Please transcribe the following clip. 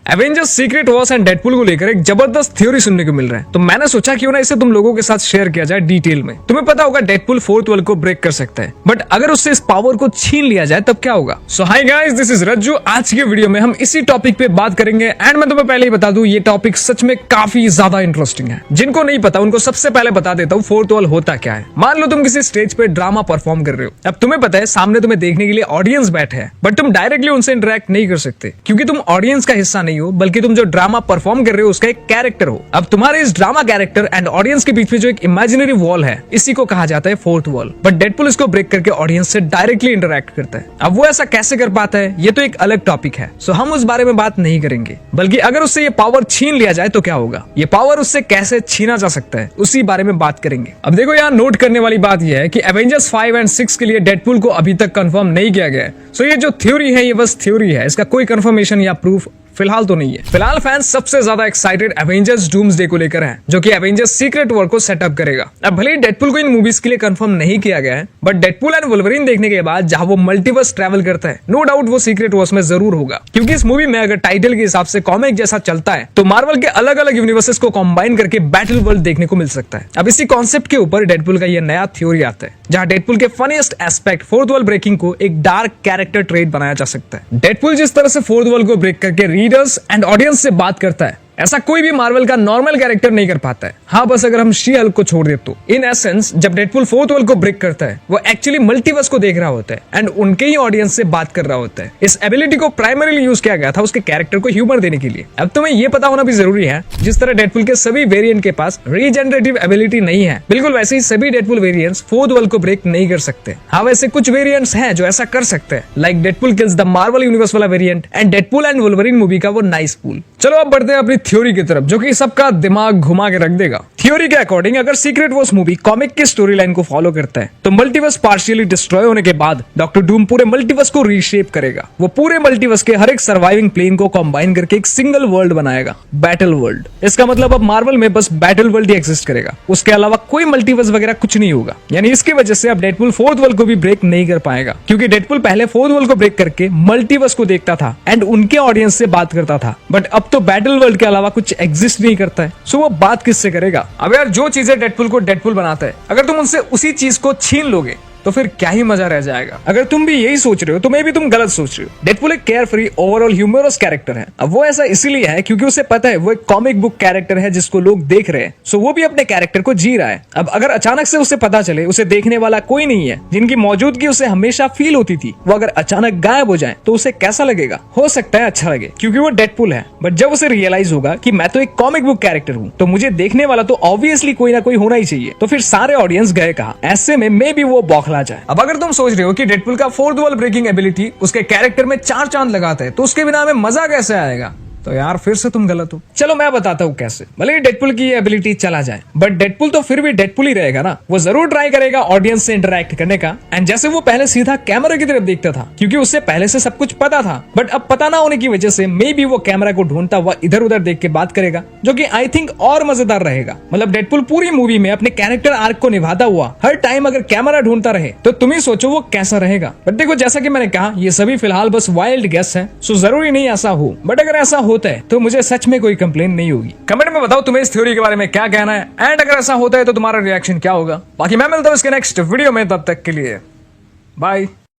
Avengers secret Wars and Deadpool को लेकर एक जबरदस्त थ्योरी सुनने को मिल रहा है, तो मैंने सोचा क्यों ना इसे तुम लोगों के साथ शेयर किया जाए डिटेल में। तुम्हें पता होगा डेडपुल फोर्थ वॉल को ब्रेक कर सकता है, बट अगर उससे इस पावर को छीन लिया जाए तब क्या होगा। सो हाय गाइस, दिस इज रज्जू। आज के वीडियो में हम इसी टॉपिक पे बात करेंगे एंड मैं तुम्हें पहले ही बता दूं ये टॉपिक सच में काफी ज्यादा इंटरेस्टिंग है। जिनको नहीं पता उनको सबसे पहले बता देता हूँ फोर्थ वॉल होता क्या है। मान लो तुम किसी स्टेज पे ड्रामा परफॉर्म कर रहे हो। अब तुम्हें पता है सामने तुम्हें देखने के लिए ऑडियंस बैठे हैं, बट तुम डायरेक्टली उनसे इंटरेक्ट नहीं कर सकते क्योंकि तुम ऑडियंस का हिस्सा नहीं हो, बल्कि तुम जो ड्रामा परफॉर्म कर रहे हो उसका एक कैरेक्टर हो। अब तुम्हारे इस ड्रामा कैरेक्टर एंड ऑडियंस के बीच में जो एक इमेजिनरी वॉल है, इसी को कहा जाता है फोर्थ वॉल। बट डेडपुल इसको ब्रेक करके ऑडियंस से डायरेक्टली इंटरेक्ट करता है। अब वो ऐसा कैसे कर पाता है ये तो एक अलग टॉपिक है, सो हम उस बारे में बात नहीं करेंगे, बल्कि अगर उससे ये पावर छीन लिया जाए तो क्या होगा, ये पावर उससे कैसे छीना जा सकता है उसी बारे में बात करेंगे। अब देखो यहाँ नोट करने वाली बात यह है कि एवेंजर्स 5 एंड 6 के लिए डेडपुल को अभी तक कंफर्म नहीं किया गया है। सो ये जो थ्योरी है ये बस थ्योरी है, इसका कोई कंफर्मेशन या प्रूफ फिलहाल तो नहीं है। फिलहाल फैंस सबसे ज्यादा एक्साइटेड एवेंजर्स डूम्सडे को लेकर हैं, जो कि एवेंजर्स सीक्रेट वॉर को सेटअप करेगा। अब भले ही डेडपुल को इन मूवीज के लिए कंफर्म नहीं किया गया है, बट डेडपुल एंड वुल्वरीन देखने के बाद जहां वो मल्टीवर्स ट्रैवल करता है, नो डाउट वो सीक्रेट वॉर्स में जरूर होगा। क्योंकि इस मूवी में अगर टाइटल के हिसाब से कॉमिक जैसा चलता है तो मार्वल के अलग अलग यूनिवर्सेस को कंबाइन करके बैटल वर्ल्ड देखने को मिल सकता है। अब इसी कॉन्सेप्ट के ऊपर डेडपुल का ये नया थ्योरी आता है, जहां डेडपुल के funniest aspect fourth wall breaking को एक डार्क कैरेक्टर ट्रेट बनाया जा सकता है। डेडपुल जिस तरह से फोर्थ वॉल को ब्रेक करके रीडर्स एंड ऑडियंस से बात करता है, ऐसा कोई भी मार्वल का नॉर्मल कैरेक्टर नहीं कर पाता है। हाँ, बस अगर हम शी हल्क को छोड़ दे तो। इन एसेंस जब डेडपुल फोर्थ वॉल को ब्रेक करता है, वो एक्चुअली मल्टीवर्स को देख रहा होता है एंड उनके ही ऑडियंस से बात कर रहा होता है। इस एबिलिटी को प्राइमरीली यूज किया गया था उसके कैरेक्टर को ह्यूमर देने के लिए। अब तुम्हें ये पता होना भी जरूरी है, जिस तरह डेडपुल के सभी वेरिएंट के पास रीजनरेटिव एबिलिटी नहीं है, बिल्कुल वैसे ही सभी डेडपुल वेरिएंट्स फोर्थ वॉल को ब्रेक नहीं कर सकते। हाँ, वैसे कुछ वेरिएंट्स हैं जो ऐसा कर सकते हैं, like Deadpool kills the Marvel universe वाला variant and Deadpool and Wolverine movie का वो नाइस पूल। चलो अब बढ़ते हैं अपनी थ्योरी की तरफ, जो कि सबका दिमाग घुमा के रख देगा। थ्योरी के अकॉर्डिंग अगर सीक्रेट वॉर्स मूवी कॉमिक की स्टोरी लाइन को फॉलो करता है तो मल्टीवर्स पार्शियली डिस्ट्रॉय होने के बाद डॉक्टर डूम पूरे मल्टीवर्स को रीशेप करेगा। वो पूरे मल्टीवर्स के हर एक सर्वाइविंग प्लेन को कंबाइन करके एक सिंगल वर्ल्ड बनाएगा, बैटल वर्ल्ड। इसका मतलब अब मार्वल में बस बैटल वर्ल्ड ही एग्जिस्ट करेगा, उसके अलावा कोई मल्टीवर्स वगैरह कुछ नहीं होगा। यानी इसकी वजह से अब डेडपुल फोर्थ वॉल को भी ब्रेक नहीं कर पाएगा, क्योंकि डेडपुल पहले फोर्थ वॉल को ब्रेक करके मल्टीवर्स को देखता था एंड उनके ऑडियंस से बात करता था, बट अब तो बैटल वर्ल्ड के अलावा कुछ एग्जिस्ट नहीं करता है। सो वो बात किससे करेगा। अब यार जो चीजें डेडपुल को डेडपुल बनाता है, अगर तुम उनसे उसी चीज को छीन लोगे तो फिर क्या ही मजा रह जाएगा। अगर तुम भी यही सोच रहे हो तो मे भी तुम गलत सोच रहे हो। डेडपुल एक carefree overall humorous character है। अब वो ऐसा इसीलिए है क्योंकि उसे पता है वो एक कॉमिक बुक कैरेक्टर है जिसको लोग देख रहे हैं, सो वो भी अपने कैरेक्टर को जी रहा है। अब अगर अचानक से उसे पता चले उसे देखने वाला कोई नहीं है, जिनकी मौजूदगी उसे हमेशा फील होती थी, वो अगर अचानक गायब हो जाए तो उसे कैसा लगेगा। हो सकता है अच्छा लगे क्योंकि वो डेडपुल है, बट जब उसे रियलाइज होगा कि मैं तो एक कॉमिक बुक कैरेक्टर हूँ तो मुझे देखने वाला तो ऑब्वियसली कोई ना कोई होना ही चाहिए, तो फिर सारे ऑडियंस गए कहाँ। ऐसे में मे बी वो बौखला जाए। अब अगर तुम सोच रहे हो कि डेडपुल का फोर्थ वॉल ब्रेकिंग एबिलिटी उसके कैरेक्टर में 4 चांद लगाता है तो उसके बिना हमें मजा कैसे आएगा, तो यार फिर से तुम गलत हो। चलो मैं बताता हूँ कैसे। भले ही डेडपुल की ये एबिलिटी चला जाए, बट डेडपुल तो फिर भी डेडपुल ही रहेगा ना। वो जरूर ट्राई करेगा ऑडियंस से इंटरेक्ट करने का, एंड जैसे वो पहले सीधा कैमरा की तरफ देखता था क्योंकि उससे पहले से सब कुछ पता था, बट अब पता ना होने की वजह से मे बी वो कैमरा को ढूंढता हुआ इधर उधर देख के बात करेगा, जो कि आई थिंक और मजेदार रहेगा। मतलब डेडपुल पूरी मूवी में अपने कैरेक्टर आर्क को निभाता हुआ हर टाइम अगर कैमरा ढूंढता रहे तो तुम ही सोचो वो कैसा रहेगा। बट देखो, जैसा कि मैंने कहा ये सभी फिलहाल बस वाइल्ड गेस है, सो जरूरी नहीं ऐसा हो, बट अगर ऐसा होता है तो मुझे सच में कोई कंप्लेन नहीं होगी। कमेंट में बताओ तुम्हें इस थ्योरी के बारे में क्या कहना है, एंड अगर ऐसा होता है तो तुम्हारा रिएक्शन क्या होगा। बाकी मैं मिलता हूं इसके नेक्स्ट वीडियो में, तब तक के लिए बाय।